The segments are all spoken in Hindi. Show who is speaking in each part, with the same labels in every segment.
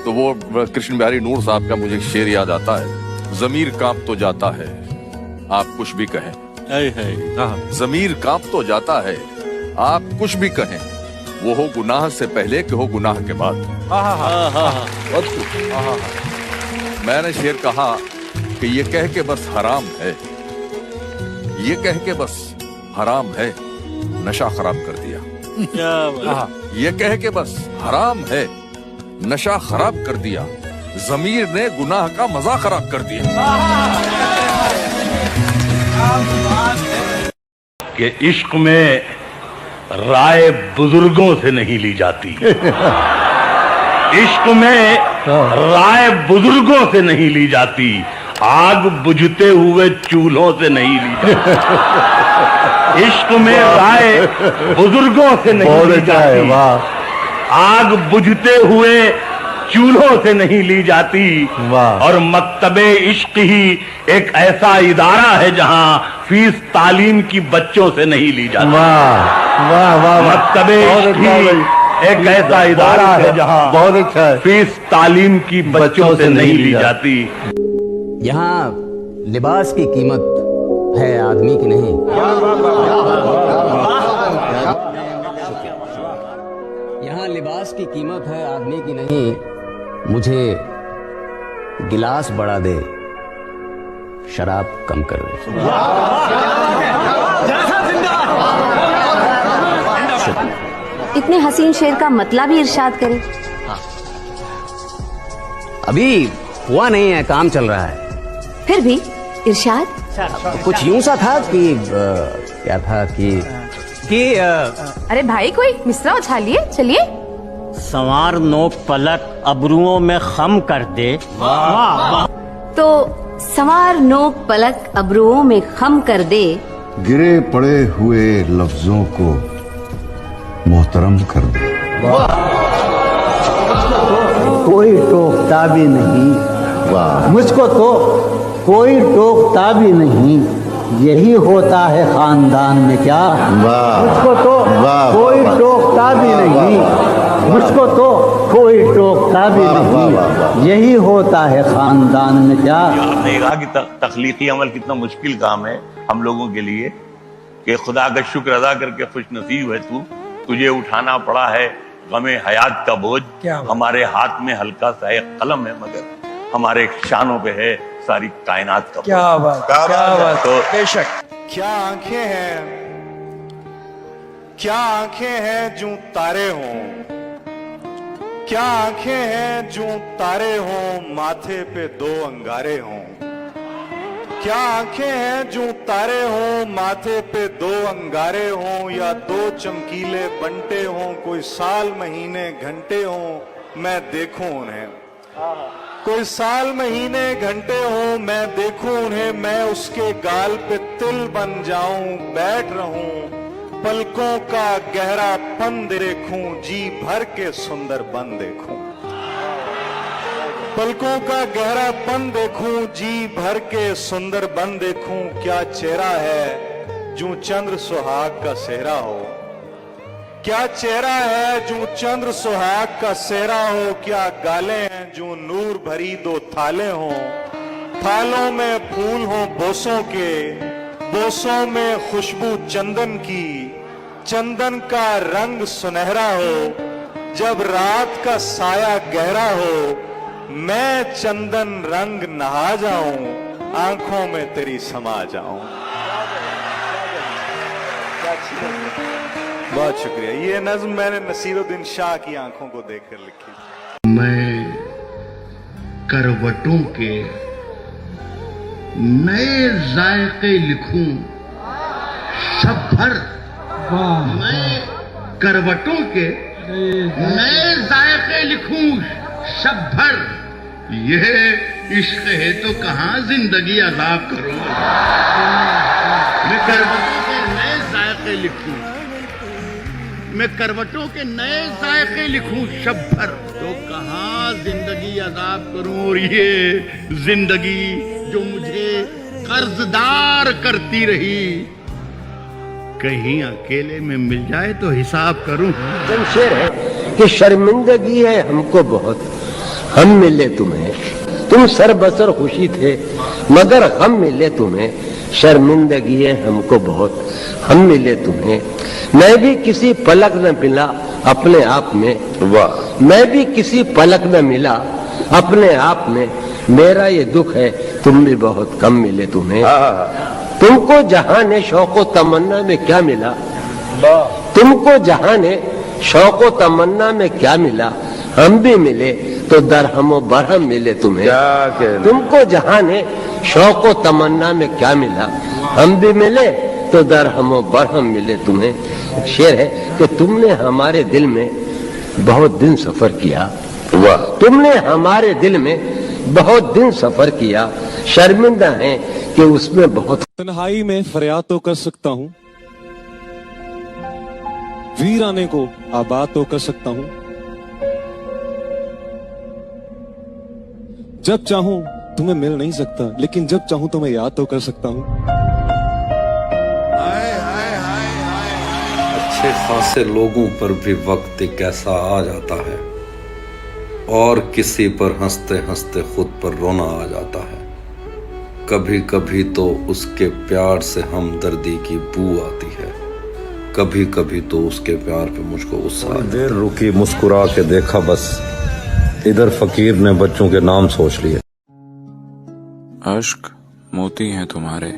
Speaker 1: तो वो कृष्ण बिहारी नूर साहब का मुझे शेर याद आता है, जमीर कांप तो जाता है आप कुछ भी कहें, जमीर कांप तो जाता है आप कुछ भी कहें, वो हो गुनाह से पहले कि हो गुनाह के बाद। मैंने शेर कहा कि ये कह के बस हराम है, ये कह के बस हराम है, नशा खराब कर दिया। ये कह के बस हराम है, नशा खराब कर दिया, जमीर ने गुनाह का मजा खराब कर दिया।
Speaker 2: कि इश्क में राय बुजुर्गों से नहीं ली जाती। इश्क में राय बुजुर्गों से नहीं ली जाती, आग बुझते हुए चूल्हों से नहीं ली जाती। इश्क में राय बुजुर्गों से नहीं ली जाती, आग बुझते हुए चूल्हों से नहीं ली जाती। और मकतबे इश्क ही एक ऐसा इदारा है जहां फीस तालीम की बच्चों से नहीं ली जाती। मकतबे इश्क ही एक ऐसा इदारा है जहां फीस तालीम की बच्चों से नहीं ली जाती।
Speaker 3: यहाँ लिबास की कीमत है आदमी की नहीं। यहाँ लिबास की कीमत है आदमी की नहीं, मुझे गिलास बढ़ा दे शराब कम कर दे।
Speaker 4: इतने हसीन शेर का मतलब ही इरशाद करे।
Speaker 3: अभी हुआ नहीं है, काम चल रहा है।
Speaker 4: फिर भी इरशाद
Speaker 3: कुछ यूं सा था कि क्या था कि
Speaker 4: अरे भाई कोई मिसरा उछालिए, चलिए।
Speaker 5: संवार नोक पलक अबरुओं में खम कर दे।
Speaker 4: तो संवार नोक पलक अबरुओं में खम कर दे,
Speaker 6: गिरे पड़े हुए लफ्जों को मोहतरम कर दे।
Speaker 7: कोई टोकता भी नहीं, मुझको तो कोई टोकता भी नहीं, यही होता है खानदान में क्या। मुझको तो कोई टोकता भी नहीं, मुझको तो कोई टोकता भी नहीं, यही होता है खानदान में क्या।
Speaker 2: आपने कहा कि तख्लीकी अमल कितना मुश्किल काम है हम लोगों के लिए, कि खुदा का शुक्र अदा करके खुश नसीब है तू, तुझे उठाना पड़ा है गमे हयात का बोझ। हमारे हाथ में हल्का सा एक कलम है, मगर हमारे शानों पे है सारी कायनात का।
Speaker 8: क्या बात, क्या बात। तो बेशक
Speaker 9: क्या आंखें हैं, क्या आंखें हैं जो तारे हों, क्या आंखें हैं जो तारे हों, माथे पे दो अंगारे हों। क्या आंखें हैं जो तारे हों, माथे पे दो अंगारे हों, या दो चमकीले बंटे हों, कोई साल महीने घंटे हों, मैं देखूं उन्हें। कोई साल महीने घंटे हों, मैं देखूं उन्हें, मैं उसके गाल पे तिल बन जाऊं, बैठ रहूं, पलकों का गहरा पन देखूं, जी भर के सुंदर बन देखूं। पलकों का गहरा पन देखूं, जी भर के सुंदर बन देखूं। क्या चेहरा है जो चंद्र सुहाग का सेहरा हो, क्या चेहरा है जो चंद्र सुहाग का सेहरा हो। क्या गाले हैं जो नूर भरी दो थाले हों, थालों में फूल हों बोसों के, बोसों में खुशबू चंदन की, चंदन का रंग सुनहरा हो। जब रात का साया गहरा हो, मैं चंदन रंग नहा जाऊं, आंखों में तेरी समा जाऊं। बहुत शुक्रिया। ये नज्म मैंने नसीरुद्दीन शाह की आंखों को देखकर लिखी।
Speaker 6: मैं करवटों के नए जायके लिखूं शब भर, मैं करवटों के नए जायके लिखूं शब भर, यह इश्क है तो कहां जिंदगी अज़ाब करूं। मैं करवटों के नए जायके लिखूं, मैं करवटों के नए जायके लिखूं शब भर, तो कहां जिंदगी अज़ाब करूं। और ये जिंदगी जो मुझे कर्जदार करती रही, कहीं अकेले में मिल जाए तो हिसाब करूं।
Speaker 7: शेर है कि शर्मिंदगी है हमको बहुत,
Speaker 10: हम मिले तुम्हें, तुम सरबसर खुशी थे, मगर हम मिले तुम्हें, शर्मिंदगी है हमको बहुत, हम मिले तुम्हें। मैं भी किसी पलक न मिला अपने आप में, वाह, मैं भी किसी पलक न मिला अपने आप में, मेरा ये दुख है तुम भी बहुत कम मिले तुम्हें। तुमको जहां ने शौको तमन्ना में क्या मिला, तुमको जहां ने शौको तमन्ना में क्या मिला, हम भी मिले तो दरहमो बरहम मिले तुम्हें। तुमको जहां ने शौको तमन्ना में क्या मिला, हम भी मिले तो दरहमो बरहम मिले तुम्हें। शेर है कि तुमने हमारे दिल में बहुत दिन सफर किया, वाह, तुमने हमारे दिल में बहुत दिन सफर किया, शर्मिंदा है कि उसमें बहुत।
Speaker 11: तन्हाई में फरियाद तो कर सकता हूँ, वीराने को आबाद तो कर सकता हूँ, जब चाहूं तुम्हें मिल नहीं सकता, लेकिन जब चाहूं तो मैं याद तो कर सकता हूँ।
Speaker 12: अच्छे खासे लोगों पर भी वक्त एक ऐसा आ जाता है, और किसी पर हंसते हंसते खुद पर रोना आ जाता है। कभी कभी तो उसके प्यार से हमदर्दी की बू आती है, कभी कभी तो उसके प्यार पे मुझको गुस्सा।
Speaker 13: देर रुकी, मुस्कुरा के देखा, बस इधर फकीर ने बच्चों के नाम सोच लिए।
Speaker 14: अश्क मोती हैं तुम्हारे,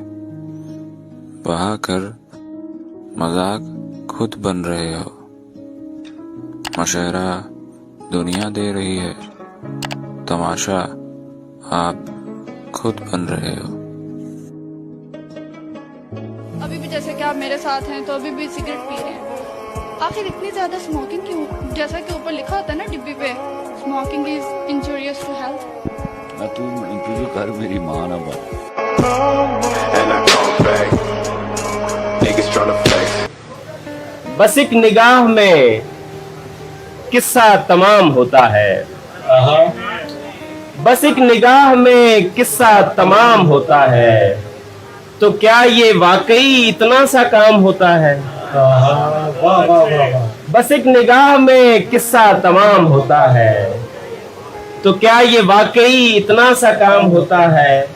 Speaker 14: बहा कर मजाक खुद बन रहे हो, मशहरा दुनिया दे रही है, तमाशा आप खुद बन रहे हो।
Speaker 15: अभी भी जैसे कि आप मेरे साथ हैं तो अभी भी सिगरेट पी रहे हैं। आखिर इतनी ज्यादा स्मोकिंग क्यों? जैसा कि ऊपर लिखा होता है ना डिब्बी पे, smoking is injurious to health.
Speaker 16: तू इंटरव्यू कर मेरी मां ना बात।
Speaker 10: बस एक निगाह में किस्सा तमाम होता है, बस एक निगाह में किस्सा तमाम होता है, तो क्या ये वाकई इतना सा काम होता है? बस एक निगाह में किस्सा तमाम होता है, तो क्या ये वाकई इतना सा काम होता है?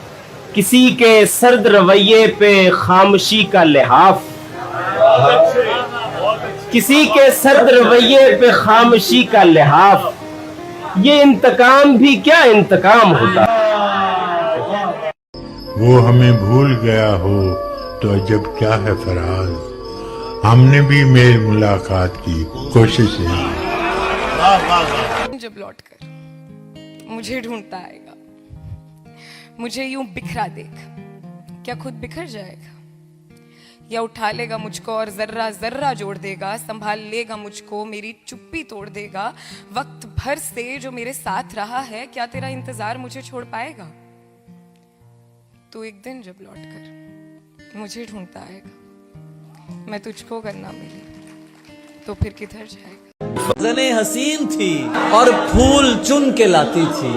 Speaker 10: किसी के सर्द रवैये पे खामोशी का लिहाफ, किसी के सर्द रवैये पे खामोशी का लिहाफ, ये इंतकाम भी क्या इंतकाम होता है?
Speaker 17: वो हमें भूल गया हो तो अजब क्या है फराज, हमने भी मेल मुलाकात की कोशिशें।
Speaker 18: जब लौट कर मुझे ढूंढता आएगा, मुझे यूं बिखरा देख, क्या खुद बिखर जाएगा या उठा लेगा मुझको और जर्रा जर्रा जोड़ देगा, संभाल लेगा मुझको, मेरी चुप्पी तोड़ देगा। वक्त भर से जो मेरे साथ रहा है, क्या तेरा इंतजार मुझे छोड़ पाएगा? तू एक दिन जब लौट कर मुझे ढूंढता आएगा, मैं तुझको अगर ना मिली तो फिर किधर जाएगा?
Speaker 19: फजने हसीन थी और फूल चुन के लाती थी,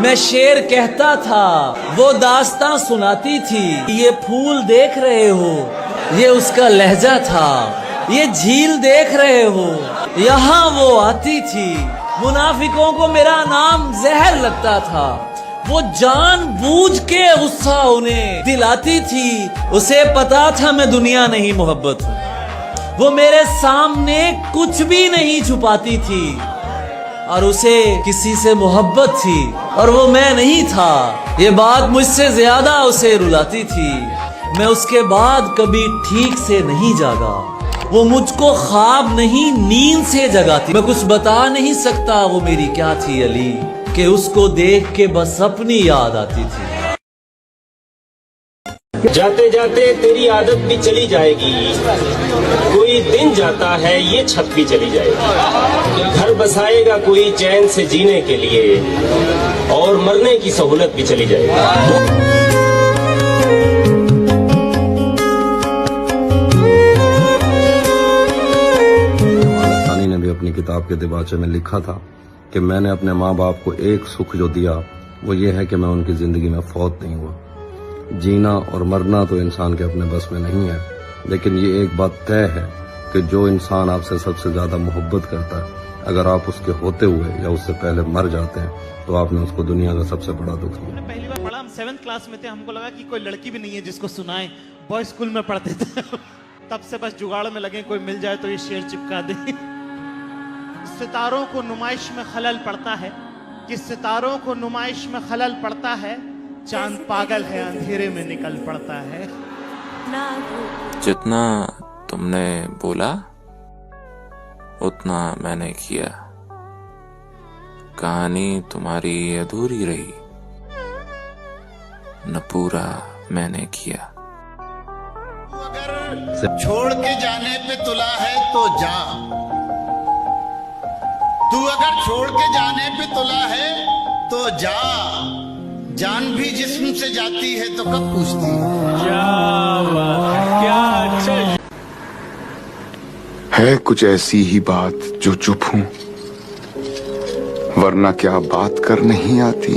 Speaker 19: मैं शेर कहता था वो दास्तां सुनाती थी। ये फूल देख रहे हो, ये उसका लहजा था, ये झील देख रहे हो, यहाँ वो आती थी। मुनाफिकों को मेरा नाम जहर लगता था, वो जानबूझ के गुस्सा उन्हें दिलाती थी। उसे पता था मैं दुनिया नहीं मोहब्बत हूँ, वो मेरे सामने कुछ भी नहीं छुपाती थी, और उसे किसी से मोहब्बत थी और वो मैं नहीं था। ये बात मुझसे ज्यादा उसे रुलाती थी। मैं उसके बाद कभी ठीक से नहीं जागा, वो मुझको ख्वाब नहीं नींद से जगाती। मैं कुछ बता नहीं सकता वो मेरी क्या थी अली, कि उसको देख के बस अपनी याद आती थी।
Speaker 10: जाते जाते तेरी आदत भी चली जाएगी, कोई दिन जाता है ये छत भी चली जाएगी। घर बसाएगा कोई चैन से जीने के लिए, और मरने की सहूलत भी चली जाएगी।
Speaker 13: ने भी अपनी किताब के दिबाचे में लिखा था कि मैंने अपने माँ बाप को एक सुख जो दिया वो ये है कि मैं उनकी जिंदगी में फौत नहीं हुआ। जीना और मरना तो इंसान के अपने बस में नहीं है, लेकिन ये एक बात तय है कि जो इंसान आपसे सबसे ज्यादा मोहब्बत करता है, अगर आप उसके होते हुए या उससे पहले मर जाते हैं तो आपने उसको दुनिया का सबसे बड़ा दुख दिया।
Speaker 20: पहली बार पढ़ा, हम 7th क्लास में थे, हमको लगा कि कोई लड़की भी नहीं है जिसको सुनाए। बॉय स्कूल में पढ़ते थे तब से बस जुगाड़ में लगे, कोई मिल जाए तो ये शेर चिपका दे। सितारों को नुमाइश में खलल पड़ता है, कि सितारों को नुमाइश में खलल पड़ता है, चांद पागल है अंधेरे में निकल पड़ता है।
Speaker 14: जितना तुमने बोला उतना मैंने किया। कहानी तुम्हारी अधूरी रही, न पूरा मैंने किया।
Speaker 21: छोड़ के जाने पे तुला है तो जा, तू अगर छोड़ के जाने पे तुला है तो जा, जान भी जिस्म से जाती है तो कब पूछती
Speaker 22: है कुछ ऐसी ही बात जो चुप हूं, वरना क्या बात कर नहीं आती।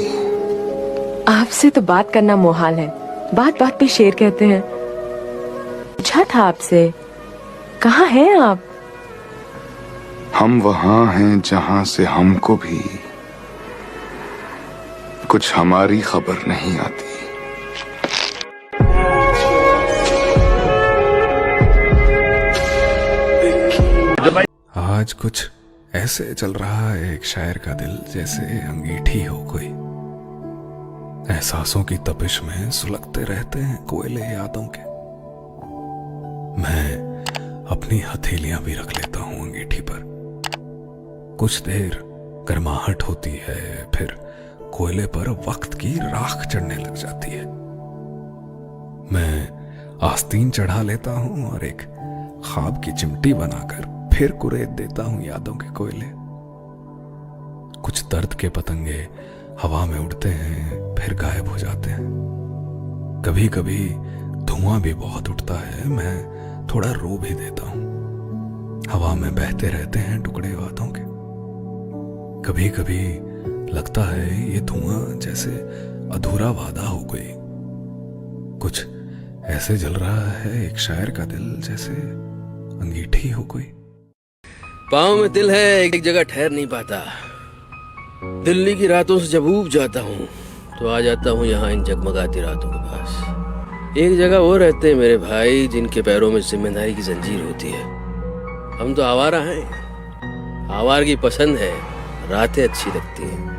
Speaker 23: आपसे तो बात करना मुहाल है, बात बात पे शेर कहते हैं। पूछा था आपसे, कहाँ हैं आप?
Speaker 22: हम वहां हैं जहां से हमको भी कुछ हमारी खबर नहीं आती।
Speaker 24: आज कुछ ऐसे चल रहा है एक शायर का दिल, जैसे अंगीठी हो कोई। एहसासों की तपिश में सुलगते रहते हैं कोयले यादों के। मैं अपनी हथेलियां भी रख लेता हूं अंगीठी पर। कुछ देर गर्माहट होती है, फिर कोयले पर वक्त की राख चढ़ने लग जाती है। मैं आस्तीन चढ़ा लेता हूं और एक ख्वाब की चिमटी बनाकर फिर कुरेद देता हूं यादों के कोयले। कुछ दर्द के पतंगे हवा में उड़ते हैं, फिर गायब हो जाते हैं। कभी कभी धुआं भी बहुत उठता है, मैं थोड़ा रो भी देता हूं। हवा में बहते रहते हैं टुकड़े वादों के। कभी कभी लगता है ये धुआं जैसे अधूरा वादा हो कोई। कुछ ऐसे जल रहा है एक शायर का दिल, जैसे अंगीठी हो कोई।
Speaker 10: पाँव में दिल है, एक जगह ठहर नहीं पाता। दिल्ली की रातों से जब ऊब जाता हूँ तो आ जाता हूँ यहाँ इन जगमगाती रातों के पास। एक जगह वो रहते हैं मेरे भाई, जिनके पैरों में जिम्मेदारी की जंजीर होती है। हम तो आवारा हैं, आवारगी पसंद है, रातें अच्छी लगती हैं।